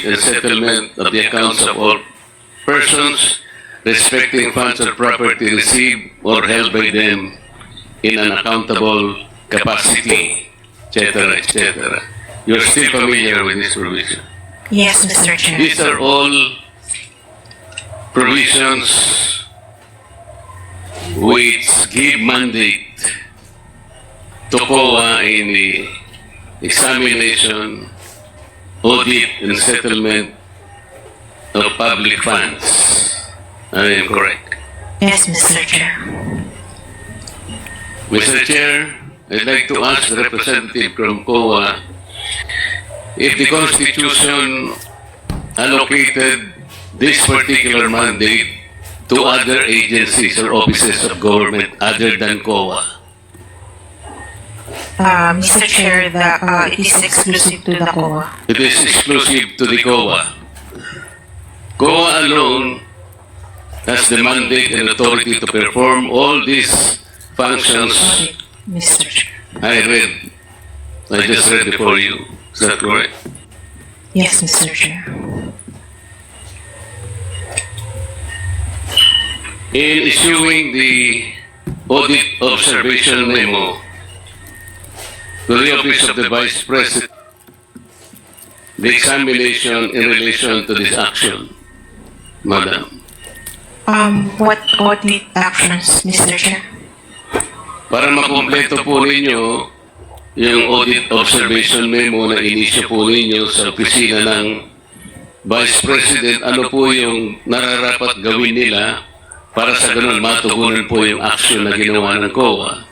and settlement of the accounts of all persons respecting funds or property received or held by them in an accountable capacity, etc., etc. You're still familiar with this provision? Yes, Mr. Chair. These are all provisions which give mandate to COA in the examination, audit, and settlement of public funds. I am correct. Yes, Mr. Chair. Mr. Chair, I'd like to ask the representative from COA if the Constitution allocated this particular mandate to other agencies or offices of government other than COA. Mr. Chair, it is exclusive to the COA. It is exclusive to the COA. COA alone has the mandate and authority to perform all these functions Audit, Mr. Chair. I just read before you. Is that correct? Yes, Mr. Chair. In issuing the audit observation memo to the Office of the Vice President, the examination in relation to this action, Madam, What audit actions, Mr. Chair? para makumpleto po ninyo yung audit observation memo na inisyo po ninyo sa opisina ng Vice President, ano po yung nararapat gawin nila para sa ganun matugunan po yung action na ginawa ng COA.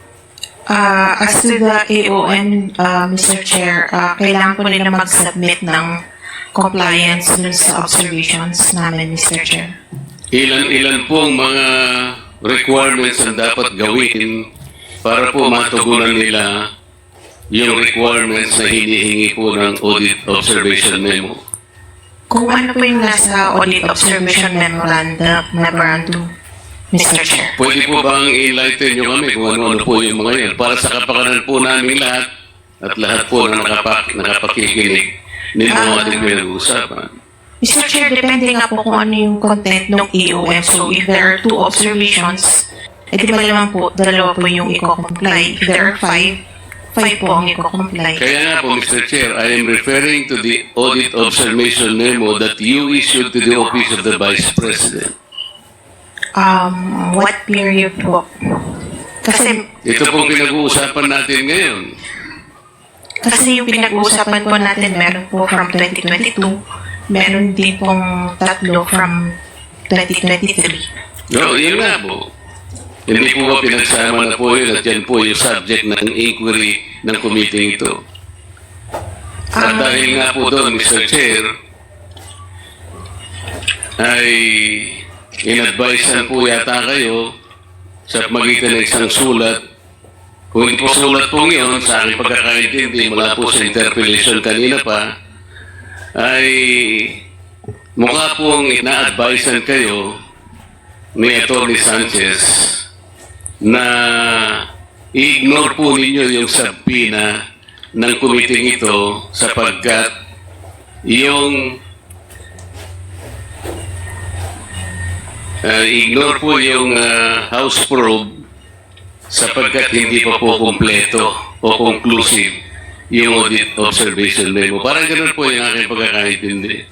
As to the AON, Mr. Chair, kailangan po nila mag-submit ng compliance dun sa observations namin, Mr. Chair. Ilan po ang mga requirements na dapat gawin para po matugunan nila yung requirements na hinihingi po ng audit observation memo. Kung ano po yung nasa audit observation memorandum, Mr. Chair. Pwede po bang enlighten nyo kami kung ano-ano po yung mga yan para sa kapakanan po namin lahat at lahat po na nakapakikinig nito ang ating pinag-uusapan. Mr. Chair, depende nga po kung ano yung content ng EOM. So, if there are 2 observations, di ba naman po, 2 po yung i-comply. If there are 5 po ang i-comply. Kaya nga po, Mr. Chair, I am referring to the audit observation memo that you issued to the Office of the Vice President. What period po? Kasi Ito pong pinag-uusapan natin ngayon. yung pinag-uusapan po natin, meron po from 2022, meron din pong 3 from 2023. No, yun nga po. Hindi po ba pinagsama na po yun at yan po yung subject ng inquiry ng committee ito. At dahil nga po doon, Mr. Chair, ay in-advisean po yata kayo sa magitan ng isang sulat. Kung hindi po sulat po ngayon, sa aking pagkakaintindi mula po sa interpellation kanina pa, ay mukha pong ina-advisean kayo ni Atty. Sanchez na i-ignore po ninyo yung sabina ng committee ito sapagkat yung ignore po yung House probe sapagkat hindi pa po kumpleto o conclusive yung audit observation memo. Parang ganun po yung aking pagkakaintindi.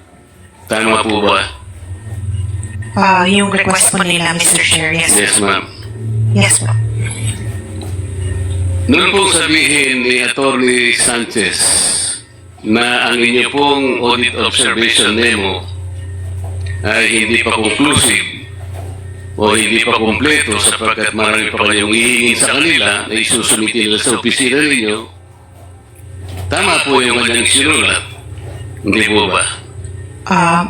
Tama po ba? Yung request po nila, Mr. Chair, yes. Yes, ma'am. Yes po. Noon pong sabihin ni Atty. Sanchez na ang inyo pong audit observation memo ay hindi pa conclusive o hindi pa kumpleto sapagkat marami pa kayong hihingin sa kanila na isusumitin nila sa opisina ninyo, tama po yung kanyang sinulat. Hindi po ba?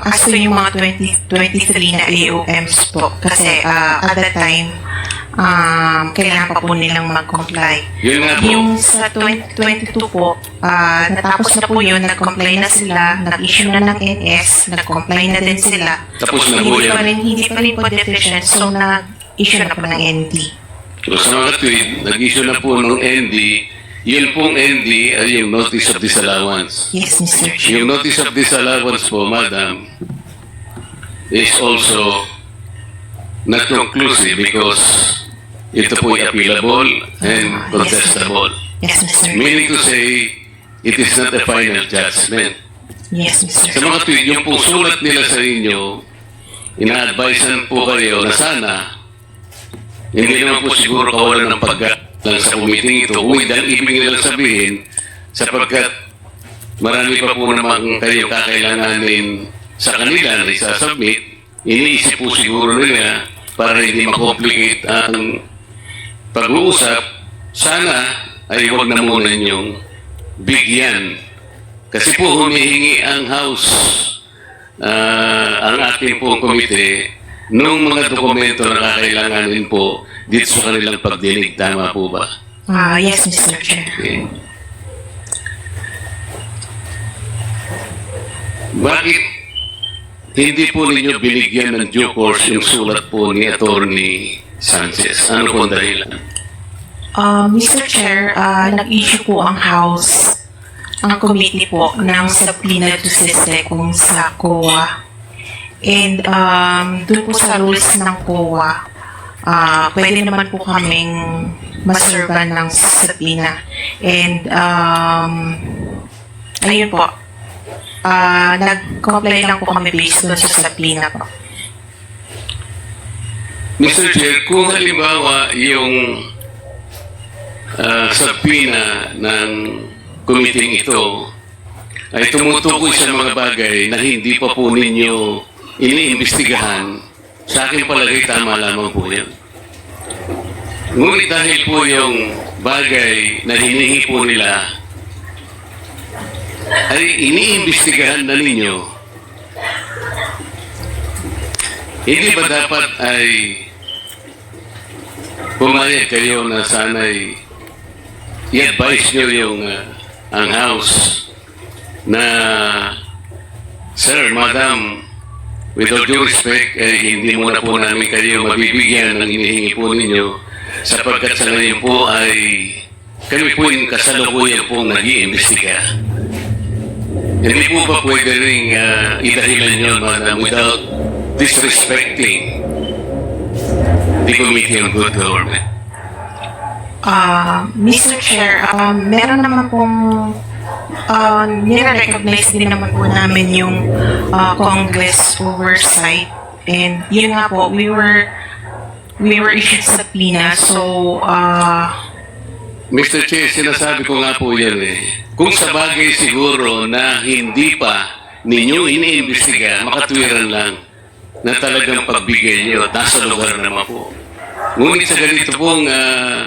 As to yung mga 2023 na AOMs po, kasi at that time, kailangan pa po nilang mag-comply. Yun nga po. Yung sa 2022 po, natapos na po yun, nag-comply na sila, nag-issue na ng NS, nag-comply na din sila. Tapos na po yan. Hindi pa rin po deficient, so nag-issue na po ng ND. So sa mga tweet, nag-issue na po ng ND, yun pong ND ay yung Notice of Disallowance. Yes, Mr. Chair. Yung Notice of Disallowance po, Madam, is also not conclusive because ito po ay appealable and contestable. Yes, Mr. Chair. Meaning to say, it is not a final judgment. Yes, Mr. Sa Chair. mga tweet, yung pong sulat nila sa inyo, ina-advisean po kayo na sana, hindi naman po siguro kawalan ng paggalang sa committee ito. Kung ang ibig nilang sabihin, sapagkat marami pa po naman kayo kakailanganin sa kanila na isasubmit, iniisip po siguro nila para hindi makomplicate ang pag-uusap, sana ay huwag na muna ninyong bigyan. Kasi po humihingi ang House, ang ating pong komite, nung mga dokumento na kakailanganin po dito sa kanilang pagdinig. Tama po ba? Yes, Mr. Chair. Okay. Bakit hindi po ninyo binigyan ng due course yung sulat po ni Attorney Sanchez? Ano po ang dahilan? Mr. Chair, nag-issue po ang House, ang committee po, ng subpoena to Sesecong sa COA. And doon po sa rules ng COA, pwede naman po kaming maserban ng subpoena. And ayun po, nag-comply lang po kami based doon sa subpoena po. Mr. Chair, kung halimbawa yung subpoena ng committee ito ay tumutukoy sa mga bagay na hindi pa po ninyo iniimbestigahan, sa akin palagay tama lamang po yan. Ngunit dahil po yung bagay na hinihingi po nila ay iniimbestigahan na ninyo, hindi ba dapat ay pumayag kayo na sana'y i-advise nyo yung ang House na, Sir, Madam, with all due respect, hindi muna po namin kayo mabibigyan ng hinihingi po ninyo sapagkat sa ngayon po ay kami po yung kasalukuyan pong nag-iimbestiga. Hindi po ba pwede rin idahilan nyo, Madam, without disrespecting the Committee on Good Government? Mr. Chair, meron naman pong nire-recognize din naman po namin yung Congress oversight, and yun nga po, we were issued subpoena, so Mr. Chair, sinasabi ko nga po yan kung sa bagay siguro na hindi pa ninyo iniimbestiga, makatwiran lang na talagang pagbigay nyo at nasa lugar naman po. Ngunit sa ganito pong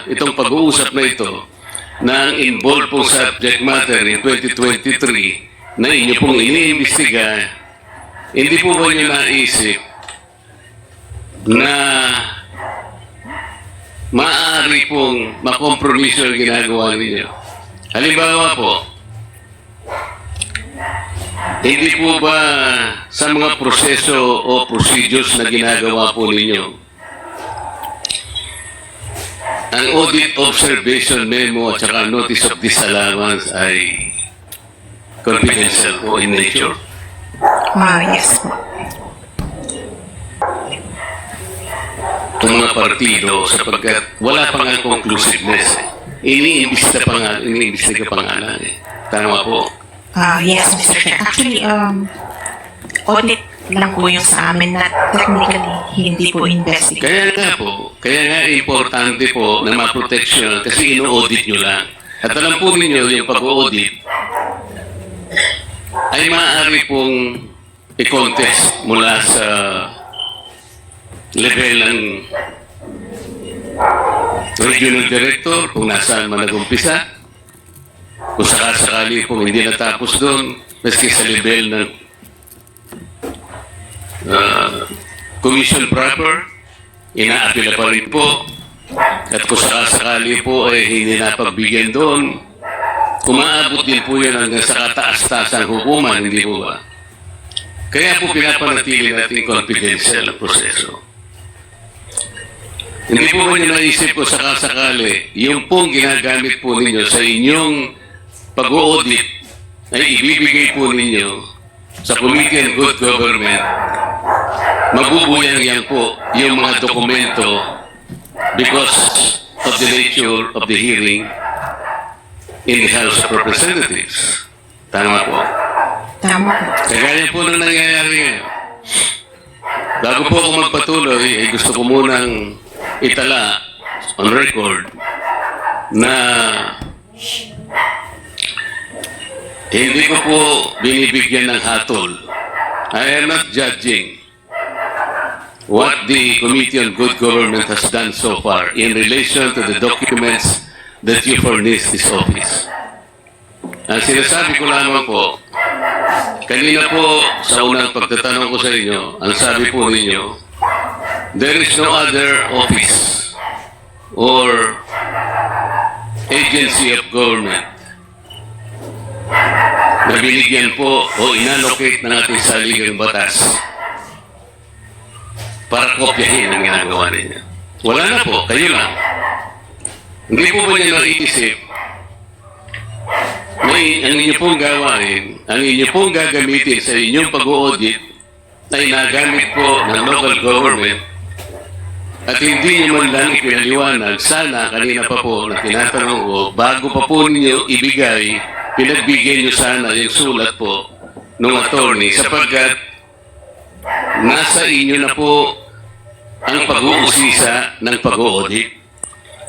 itong pag-uusap na ito, na ang involved pong subject matter in 2023 na inyo pong iniimbestiga, hindi po ba nyo naisip na maaari pong makompromiso ang ginagawa ninyo? Halimbawa po, hindi po ba sa mga proseso o procedures na ginagawa po ninyo, ang audit observation memo at saka notice of disallowance ay confidential po in nature? yes po. Itong mga partido sapagkat wala pa nga conclusiveness. Iniimbestiga pa nga lang Tama po. Yes, Mr. Chair. Actually, audit lang po yung sa amin na technically hindi po investigate. Kaya nga importante po na ma-protection kasi ino-audit nyo lang. At alam po ninyo yung pag-audit ay maaari pong i-contest mula sa level ng regional director kung nasaan man nag-umpisa, kung sakasakali pong hindi natapos doon, maski sa level ng commission proper, inaapila pa rin po. At kung sakasakali po ay hindi napagbigyan doon, umaabot din po yan hanggang sa kataas-taasang hukuman, hindi po ba? Kaya po pinapanatili natin confidential ang proseso. Hindi po ba niyo naisip ko sakasakali, yung pong ginagamit po ninyo sa inyong pag-audit ay ibibigay po ninyo sa Committee on Good Government, mabubuyang yan po yung mga dokumento because of the nature of the hearing in the House of Representatives. Tama po. Tama po. Kagaya po nang nangyayari ngayon. Bago po ako magpatuloy, gusto ko munang itala on record na hindi ko po binibigyan ng hatol. I am not judging what the Committee on Good Government has done so far in relation to the documents that you furnished this office. Ang sinasabi ko lamang po, kanina po sa unang pagtatanong ko sa inyo, ang sabi po ninyo, there is no other office or agency of government na binigyan po o inallocate ng ating saligang batas para kopyahin ang ginagawa ninyo. Wala na po, kayo lang. Hindi po ba niya naiisip may ang inyo pong gawain, ang inyo pong gagamitin sa inyong pag-audit ay nagamit po ng local government at hindi niyo man lang ipinaliwanag. Sana kanina pa po na tinatanong ko, bago pa po ninyo ibigay, pinagbigyan niyo sana yung sulat po ng attorney sapagkat nasa inyo na po ang pag-uusisa ng pag-audit.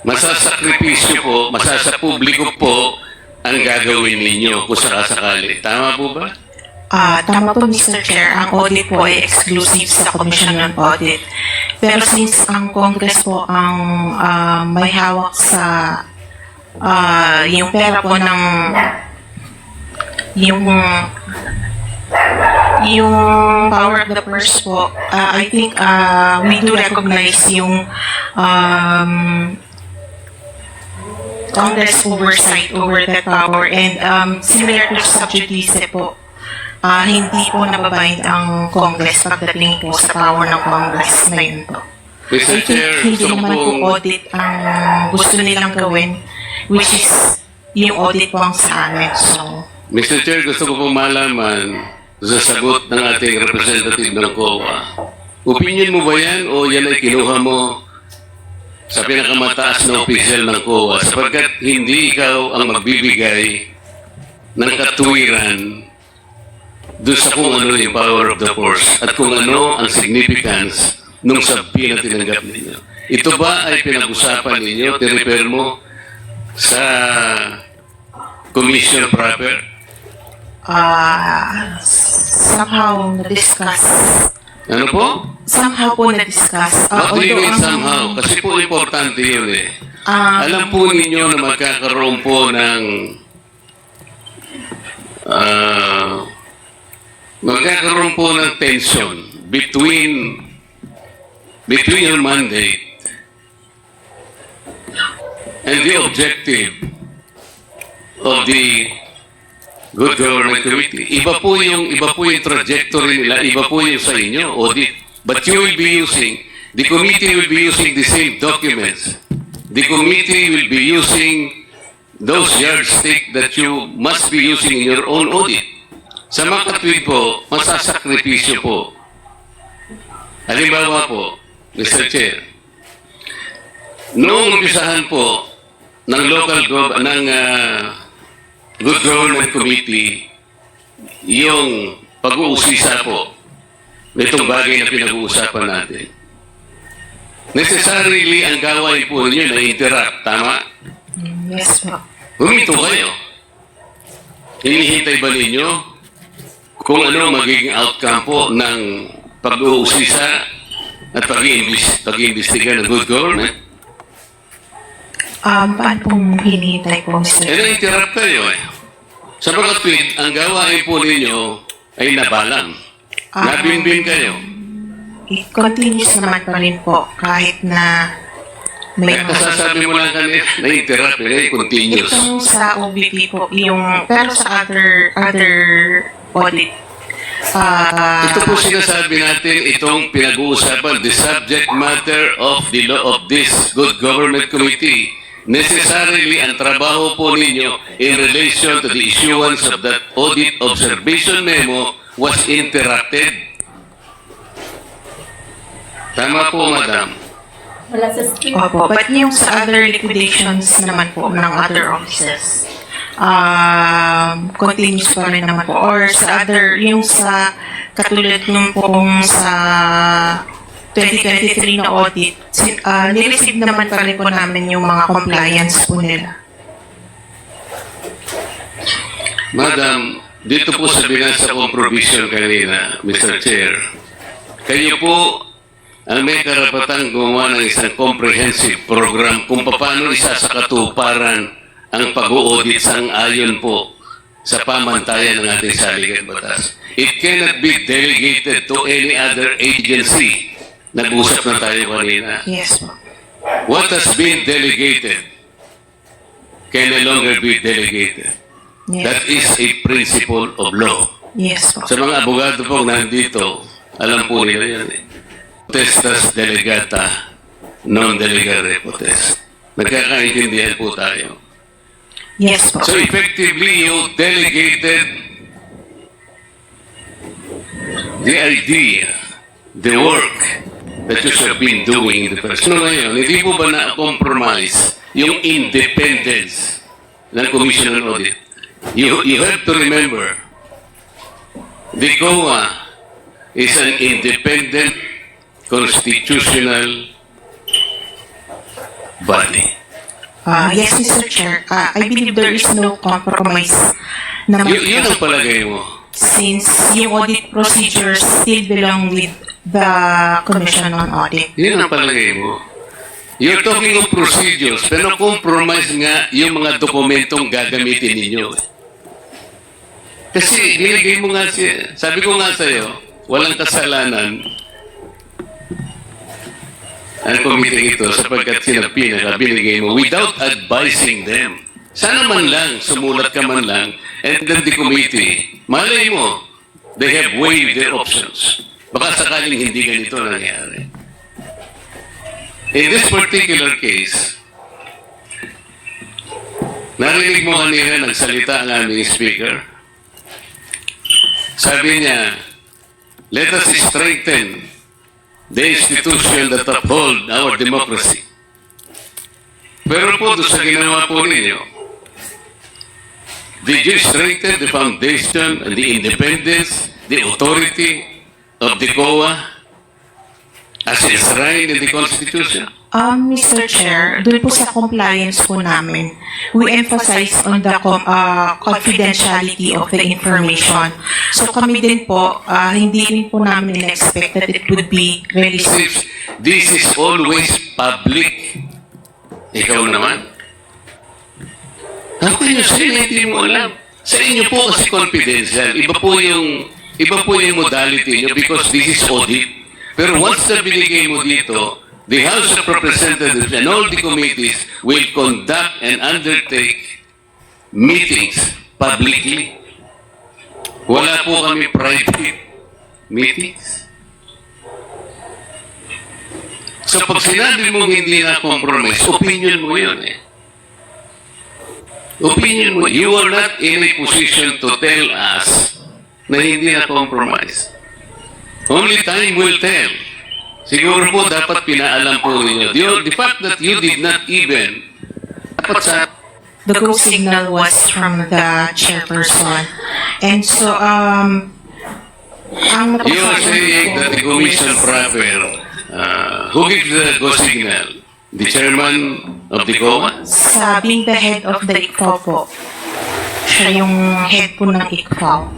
Masasakripisyo po, masasapubliko po ang gagawin ninyo kung sakasakali. Tama po ba? Tama po, Mr. Chair. Ang audit po ay exclusive sa Commission on Audit. Pero since ang Congress po ang may hawak sa yung pera po ng yung power of the purse po, I think we do recognize yung Congress oversight over that power, and similar to sa judice po, hindi po nababind ang Congress pagdating po sa power ng Congress na yun po. Mr. I think Chair, hindi gusto naman po pong audit ang gusto nilang gawin, which is yung audit po ang sa amin. So, Mr. Chair, gusto ko pong malaman sa sagot ng ating representative ng COA. Opinion mo ba yan o yan ay kinuha mo sa pinakamataas na opisyal ng COA sapagkat hindi ikaw ang magbibigay ng katuwiran doon sa kung ano yung power of the force at kung ano ang significance nung sabi na tinanggap ninyo. Ito ba ay pinag-usapan ninyo, tirefer mo sa commission proper? somehow na-discuss. Ano po? Somehow po na-discuss. What do you mean Although, somehow? Kasi po importante yun eh. um, Alam po ninyo na magkakaroon po ng magkakaroon po ng tension between your mandate and the objective of the Good Government Committee. Iba po yung trajectory nila, iba po yung sa inyo, audit. But you will be using, the committee will be using the same documents. The committee will be using those yardstick that you must be using in your own audit. Sa mga katwid po, masasakripisyo po. Halimbawa po, Mr. Chair, noong umpisahan po ng Good Government Committee, yung pag-uusisa po nitong bagay na pinag-uusapan natin. Necessarily, ang gawain po ninyo na interrupt, tama? yes po. Huminto kayo. Hinihintay ba ninyo kung ano magiging outcome po ng pag-uusisa at pag-iimbestiga ng good government? Paano pong hinihintay po, Mr. Na-interrupt kayo eh. Sa mga tweet, ang gawain po ninyo ay nabalang. Nabinbin kayo. It continues naman pa rin po kahit na may Kaya kasasabi mo lang kanina, na-interrupt eh, continuous. Itong sa OVP po, pero sa other audit, Ito po sinasabi natin, itong pinag-uusapan, the subject matter of the law of this Good Government Committee. Necessarily, ang trabaho po ninyo in relation to the issuance of that audit observation memo was interrupted. Tama po, Madam. Wala sa script. Opo, but yung sa other liquidations naman po ng other offices, continuous pa rin naman po. Or sa other, yung sa katulad nung pong sa 2023 na audit, nireceive naman pa rin po namin yung mga compliance po nila. Madam, dito po sa binasa kong provision kanina, Mr. Chair, kayo po ang may karapatang gumawa ng isang comprehensive program kung paano isasakatuparan ang pag-audit sang-ayon po sa pamantayan ng ating saligang batas. It cannot be delegated to any other agency. Nag-usap na tayo kanina. Yes po. What has been delegated can no longer be delegated. That Yes, is a principle of law. yes po. Sa mga abogado pong nandito, alam po nila yan eh. Potestas delegata, non delegare potest. Nagkakaintindihan po tayo. Yes po. So effectively, you delegated the idea, the work that you have been doing in the past. No, ngayon, hindi po ba na-compromise yung independence ng Commission on Audit? You have to remember, the COA is an independent constitutional body. Yes, Mr. Chair. I believe there is no compromise naman Yun ang palagay mo. since yung audit procedures still belong with the Commission on Audit. Yun ang palagay mo. You're talking of procedures, pero compromise nga yung mga dokumentong gagamitin ninyo. Kasi binigay mo nga siya, sabi ko nga sa'yo, walang kasalanan ang committee ito sapagkat sila binigay mo without advising them. Sana man lang, sumulat ka man lang, and then the committee, malay mo, they have waived their options. Baka sakaling hindi ganito nangyari. In this particular case, narinig mo kanina nagsalita ang aming speaker. Sabi niya, let us strengthen the institution that uphold our democracy. Pero po doon sa ginawa po ninyo, did you strengthen the foundation and the independence, the authority of the COA as enshrined in the Constitution? Mr. Chair, doon po sa compliance po namin, we emphasize on the confidentiality of the information. So kami din po, hindi rin po namin expect that it would be released. This is always public. Ikaw naman. Ako yun sa'yo, hindi mo alam. Sa inyo po kasi confidential. Iba po yung modality nyo because this is audit. Pero once na binigay mo dito, the House of Representatives and all the committees will conduct and undertake meetings publicly. Wala po kami private meetings. So pag sinabi mo hindi na compromise, opinion mo yun eh. Opinion mo. You are not in a position to tell us na hindi na compromise. Only time will tell. Siguro po dapat pinaalam po ninyo. The fact that you did not even dapat sa The go signal was from the chairperson. And so, you are saying that the commission proper who gives the go signal? The chairman of the COA? sa being the head of the ICFAO po, siya yung head po ng ICFAO.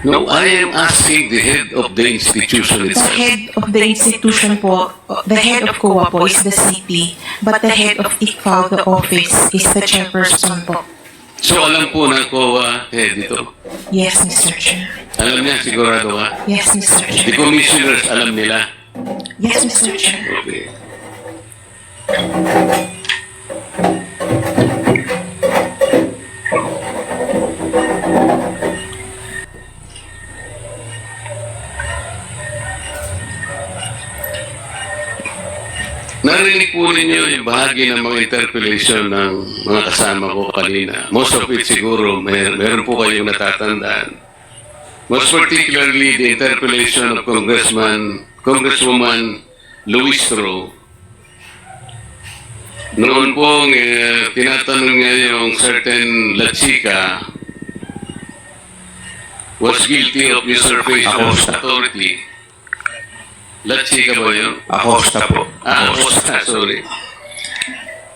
No, I am asking the head of the institution The itself. head of the institution po, the head of COA po is the CP, but the head of ICFAO, the office, is the chairperson po. So alam po ng COA head ito. Yes, Mr. Chair. Alam niya sigurado ka? Yes, Mr. The Chair. commissioners alam nila. Yes, Mr. Chair. Okay. narinig po ninyo yung bahagi ng mga interpellation ng mga kasama ko kanina. Most of it siguro, meron po kayong natatandaan. Most particularly, the interpellation of Congresswoman Luis Tro. Noon pong tinatanong niya yung certain La Chica was guilty of usurpation of authority. La Chica ba yun? Acosta po. Acosta, sorry.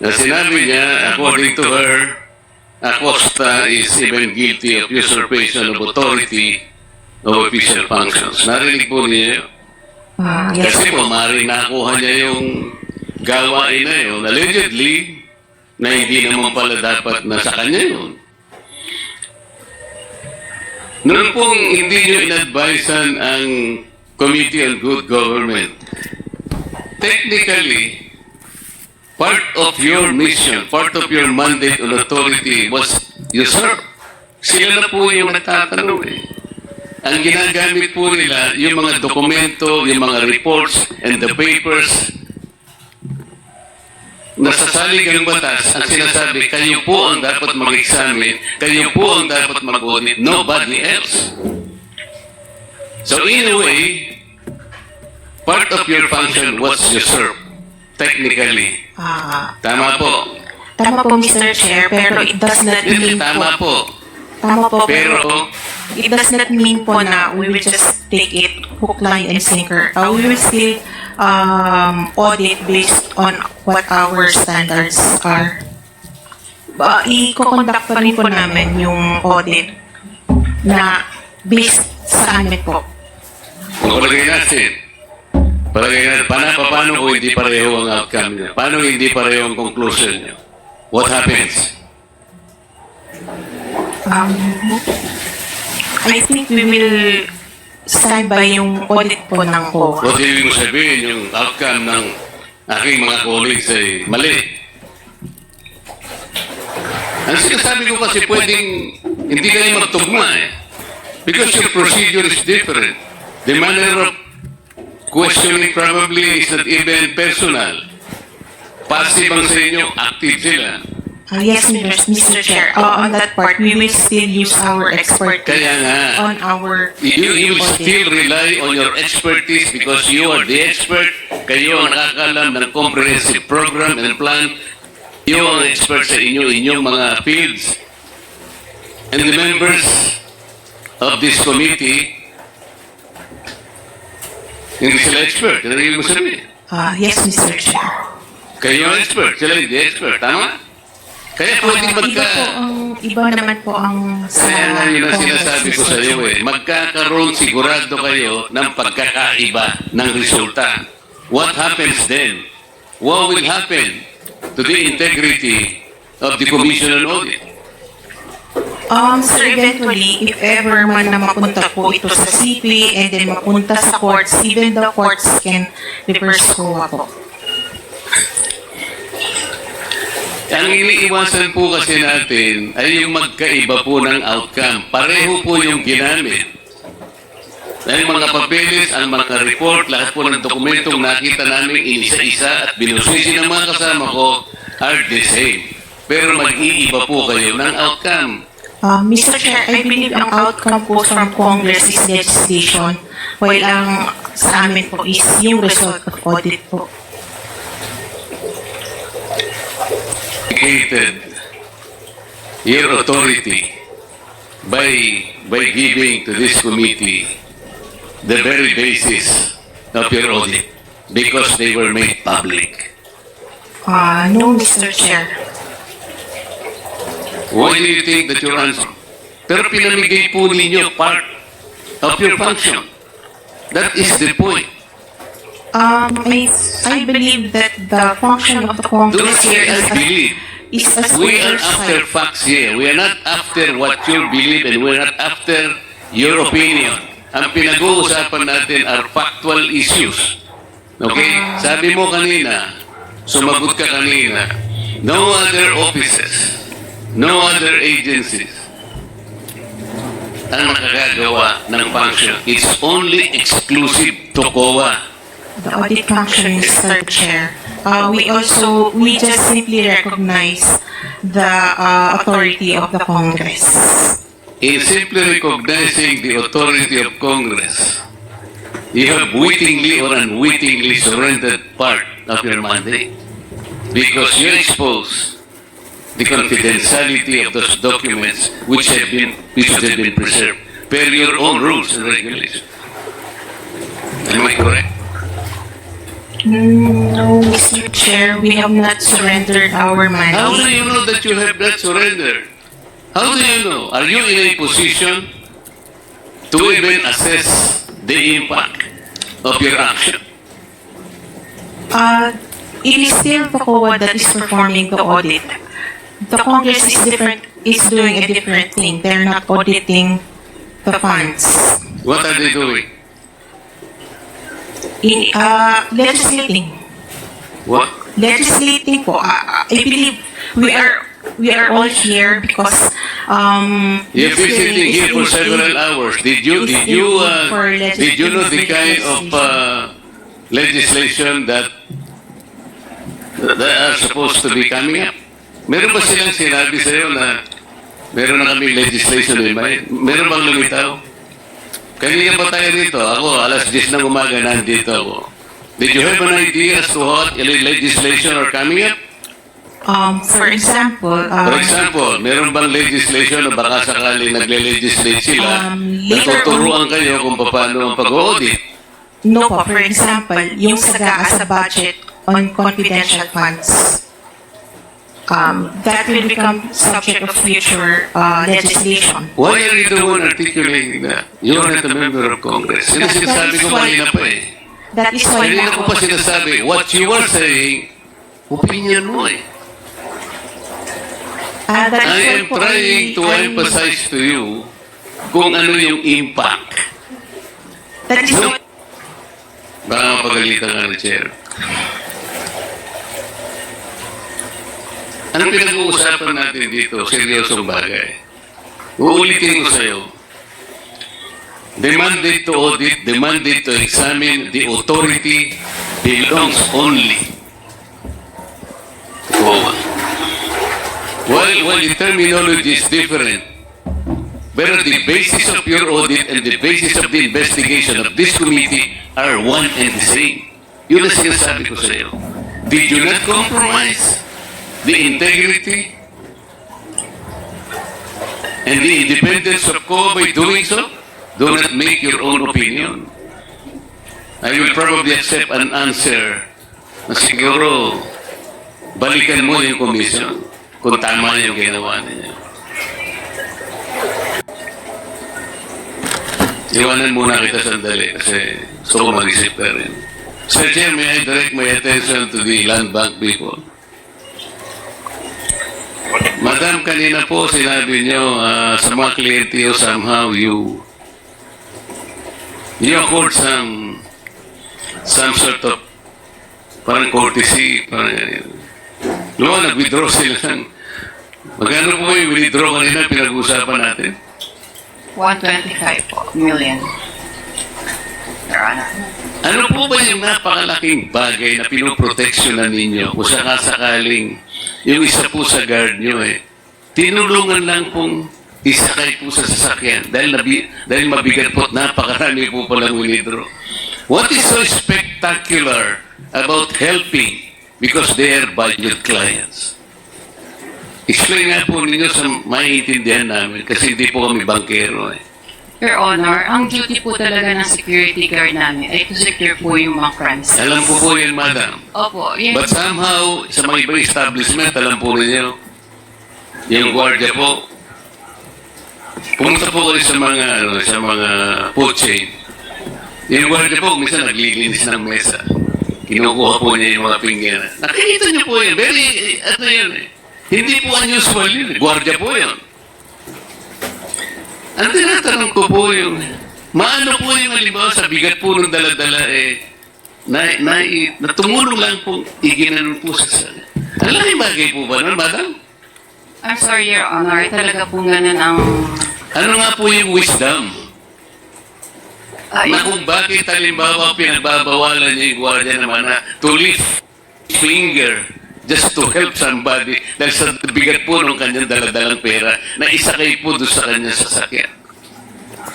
Na sinabi niya, according to her, Acosta is even guilty of usurpation of authority of official functions. Narinig po niya yun? Yes Kasi po. po, maaaring nakuha niya yung gawain na yun, allegedly, na hindi naman pala dapat na sa kanya yun. Noon pong hindi nyo in-advisean ang Committee on Good Government, technically, part of your mission, part of your mandate on authority was usurped. Sila na po yung nagtatanong eh. Ang ginagamit po nila, yung mga dokumento, yung mga reports, and the papers, nasasalig ang batas, ang sinasabi, kayo po ang dapat mag-examine, kayo po ang dapat mag-audit, nobody else. So in a way, part of your function was usurped, technically. Tama po. Tama po, Mr. Chair, pero it does not mean Tama po. po. Tama po, Pero, it does not mean po na we will just take it hook, line, and sinker. We will still audit based on what our standards are. I-conduct pa rin po namin yung audit na based sa amin po. palagay natin, paano kung hindi pareho ang outcome niya? Paano hindi pareho ang conclusion niya? What happens? I think we will stand by yung audit po ng COA. What ibig mo sabihin, yung outcome ng aking mga colleagues ay mali? Ang sinasabi ko kasi pwedeng hindi kayo magtugma eh. Because your procedure is different. The manner of questioning probably is not even personal. Passive ang sa inyo, active sila. Yes, Mr. Chair. On that part, we will still use our expertise Kaya nga, on our you will audit. still rely on your expertise because you are the expert. Kayo ang nakakalam ng comprehensive program and plan. You ang expert sa inyong mga fields. And the members of this committee, hindi sila expert. Ano yung sabihin? Yes, Mr. Chair. Kayo ang expert, sila hindi expert. Tama? Kaya pwedeng Iba naman po ang Kaya nga yun ang Congress, sinasabi ko Mr. sa iyo Chair. magkakaroon sigurado kayo ng pagkakaiba ng resulta. What happens then? What will happen to the integrity of the Commission on Audit? Sir, eventually, if ever man na mapunta po ito sa CP and then mapunta sa courts, even the courts can reverse COA po. Ang iniiwasan po kasi natin ay yung magkaiba po ng outcome. Pareho po yung ginamit. Dahil mga papeles, ang mga report, lahat po ng dokumentong nakita namin inisa-isa at binusisi ng mga kasama ko are the same. Pero mag-iiba po kayo ng outcome. Mr. Chair, I believe ang outcome po from Congress is legislation, while ang sa amin po is yung result of audit po. Indicated your authority by giving to this committee the very basis of your audit because they were made public. No, Mr. Chair. Why do you think that your answer? Pero pinamigay po ninyo part of your function. That is the point. I believe that the function of the Do not Congress say here I believe. is as We are after oversight. facts here. We are not after what you believe and we are not after your opinion. Ang pinag-uusapan natin are factual issues. Okay? Sabi mo kanina, sumagot ka kanina, no other offices, no other agencies ang nakagagawa ng function. It's only exclusive to COA. the audit function, Mr. Chair. We just simply recognize the authority of the Congress. In simply recognizing the authority of Congress, you have wittingly or unwittingly surrendered part of your mandate because you expose the confidentiality of those documents which have been preserved per your own rules and regulations. Am I correct? No, Mr. Chair, we have not surrendered our How do mandate. you know that you have not surrendered? How do you know? Are you in a position to even assess the impact of your action? It is still the COA that is performing the audit. The Congress is doing a different thing. They're not auditing the funds. What are they doing? In legislating. What? Legislating po. I believe we are all here because You're this been sitting hearing here for is several hours. Did you know the kind of legislation that are supposed to be coming up? Meron ba silang sinabi sa'yo na meron na kami legislation in mind? Meron bang lumitaw? Kanina pa tayo rito. Ako, alas 10 ng umaga nandito ako. Did you have an idea as to what legislation are coming up? For example, For example, meron bang legislation na baka sakali nagle-legislate sila, natuturuan kayo kung paano ang pag-audit? no po, for example, yung SAGA as a budget on confidential funds. That will become subject of future legislation. Why are you the one articulating that? You're not a member of Congress. Yun ang sinasabi ko kanina pa eh. That is why Kanina ko pa sinasabi, what you are saying, opinion mo eh. that is I why am po trying to emphasize to you kung ano yung impact. That is why, Baka mapagalitan ka ng chair. Anong pinag-uusapan natin dito? Seryosong bagay. Uulitin ko sa'yo. The mandate to audit, the mandate to examine the authority belongs only to COA. While the terminology is different, but the basis of your audit and the basis of the investigation of this committee are one and the same. Yun ang sinasabi ko sa'yo. Did you not compromise the integrity and the independence of COA by doing so? Do not make your own opinion. I will probably accept an answer na siguro balikan mo yung commission kung tama yung ginawa ninyo. Iwanan muna kita sandali kasi gusto ko mag-isip ka rin. Sir Chair, may I direct my attention to the land bank people? Madam, kanina po sinabi nyo sa mga kliyente nyo somehow you accord some sort of parang courtesy, parang nag-withdraw sila ng magkano po yung withdraw kanina pinag-uusapan natin? 125 million. Your Honor. Ano po ba yung napakalaking bagay na pinoproteksyonan ninyo kung sakasakaling yung isa po sa guard nyo tinulungan lang pong isakay po sa sasakyan dahil mabigat po at napakarami po palang withdraw. What is so spectacular about helping because they are budget clients? Explain nga po ninyo sa maiintindihan namin kasi hindi po kami bankero Your Honor, ang duty po talaga ng security guard namin ay to secure po yung mga crimes. Alam ko po yan, madam. Opo, yun. But somehow, sa mga ibang establishment, alam po ninyo, yung gwardiya po, pumunta po kayo sa mga food chain. Yung gwardiya po, minsan naglilinis ng mesa. Kinukuha po niya yung mga pinggan. Nakikita niyo po yun. Hindi po unusual yun. Gwardiya po yun. Ang tinatanong ko po yung, maano po yung halimbawa sa bigat po ng dala-dala na tumulong lang po, iginanon po sa sana. Ang laking bagay po ba nun, madam? I'm sorry, Your Honor. Talaga po ganun ang... Ano nga po yung wisdom? Na kung bakit halimbawa pinagbabawalan niya yung gwardiya naman na to lift finger just to help somebody dahil sa bigat po ng kanyang daladalang pera na isakay po doon sa kanyang sasakyan.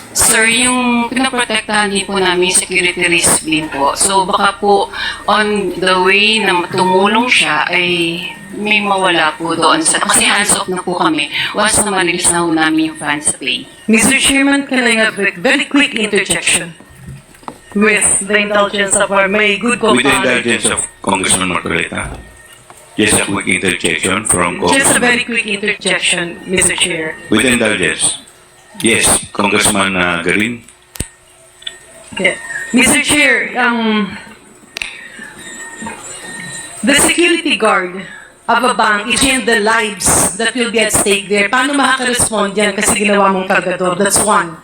Sir, yung pinaprotektahan din po namin security risk din po. So baka po on the way na tumulong siya ay may mawala po doon. Kasi hands off na po kami once na manilis na ho namin yung funds play. Mr. Chairman, can I have a very quick interjection with the indulgence of our my good With the co-founder? indulgence of Congressman Marcoleta. Yes, a quick interjection from Just a Congressman. very quick interjection, Mr. Chair. With the indulgence. Yes, Congressman Garin. Yeah. Mr. Chair, the security guard of a bank is in the lives that will be at stake there. Paano makaka-respond yan kasi ginawa mong kargador? That's one.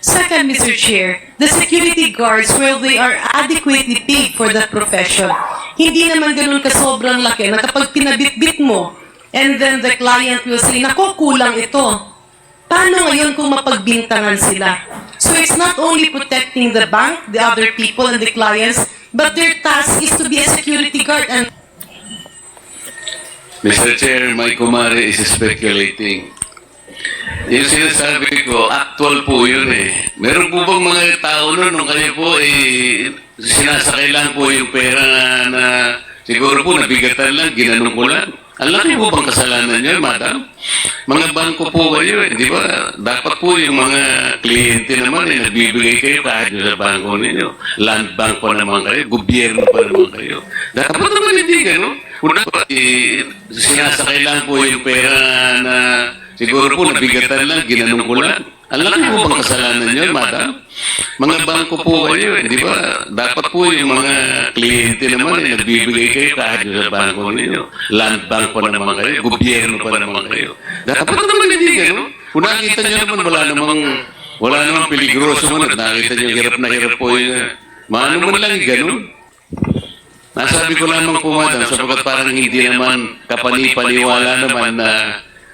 Second, Mr. Chair, the security guards, well, they are adequately paid for that profession. Hindi naman ganun ka sobrang laki na kapag pinabitbit mo, and then the client will say, nako, kulang ito. Paano ngayon kung mapagbintangan sila? So it's not only protecting the bank, the other people, and the clients, but their task is to be a security guard. And Mr. Chair, my kumare is speculating. Yung sinasabi ko, actual po yun eh. Meron po bang mga tao nun, nung kayo po sinasakay lang po yung pera na siguro po nabigatan lang, ginanong ko lang. Ang laki po bang kasalanan nyo, madam? Mga bangko po kayo eh, di ba? Dapat po yung mga kliyente naman nagbibigay kayo kahit sa bangko ninyo. Land bank pa naman kayo, gobyerno pa naman kayo. Dapat naman hindi gano'n. Kung dapat sinasakay lang po yung pera na siguro po nabigatan lang, ginanong ko lang. Ang laki po bang kasalanan nyo, madam? Mga bangko po kayo eh, di ba? Dapat po yung mga kliyente naman nagbibigay kayo kahit sa bangko ninyo. Land bank pa naman kayo, gobyerno pa naman kayo. Dapat naman hindi gano'n. Kung nakita nyo naman, wala namang peligroso man at nakita nyo hirap na hirap po yun. Maano man lang gano'n. Nasabi ko lamang po, madam, sapagkat parang hindi naman kapani-paniwala naman na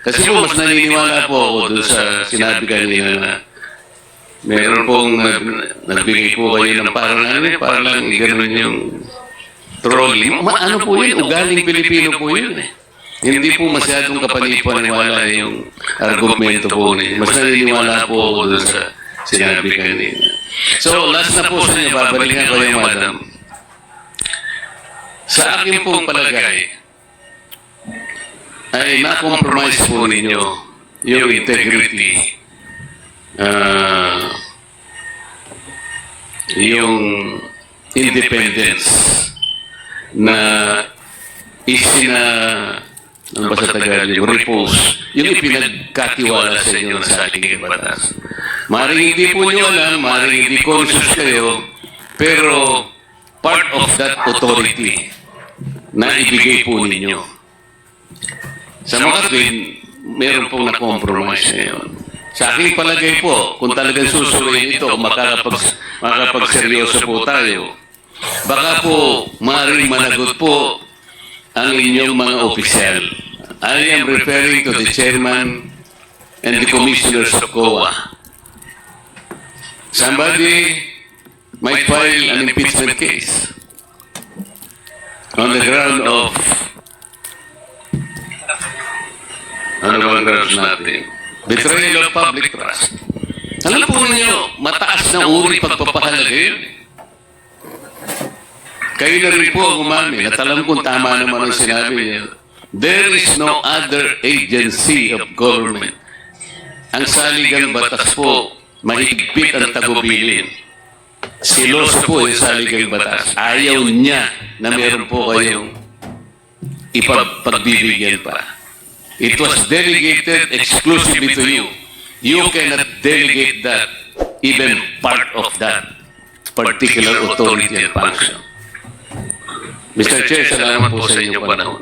kasi po, mas naniniwala po ako doon sa sinabi kanina na meron pong nagbigay po kayo ng parang lang gano'n yung trolling. Ano po yun? Ugaling Pilipino po yun eh. Hindi po masyadong kapanipaniwala yung argumento po niya. Mas naniniwala po ako doon sa sinabi kanina. So, last na po sa inyo, babalikan ko yung madam. Sa akin pong palagay, ay na-compromise po ninyo yung integrity, yung independence na ano ba sa Tagalog, yung repose, yung ipinagkatiwala sa inyo ng saling batas. Maring hindi po nyo alam, maring hindi conscious kayo, pero part of that authority na ibigay po ninyo. Sa mga twin, meron pong na-compromise ngayon. Sa aking palagay po, kung talagang susuloyin ito, makakapagseryoso po tayo, baka po maaaring managot po ang inyong mga opisyal. I am referring to the chairman and the commissioners of COA. Somebody might file an impeachment case on the ground of ano bang grounds natin? Betrayal of public trust. Alam po ninyo, mataas na uri pagpapahalaga yun. Kayo na rin po ang umamin at alam kong tama naman ang sinabi niyo. There is no other agency of government. Ang saligang batas po, mahigpit ang tagubilin. Siloso po yung saligang batas. Ayaw niya na meron po kayong ipagbibigyan pa. It was delegated exclusively to you. You cannot delegate that, even part of that particular authority and function. Mr. Chair, salamat po sa inyong panahon.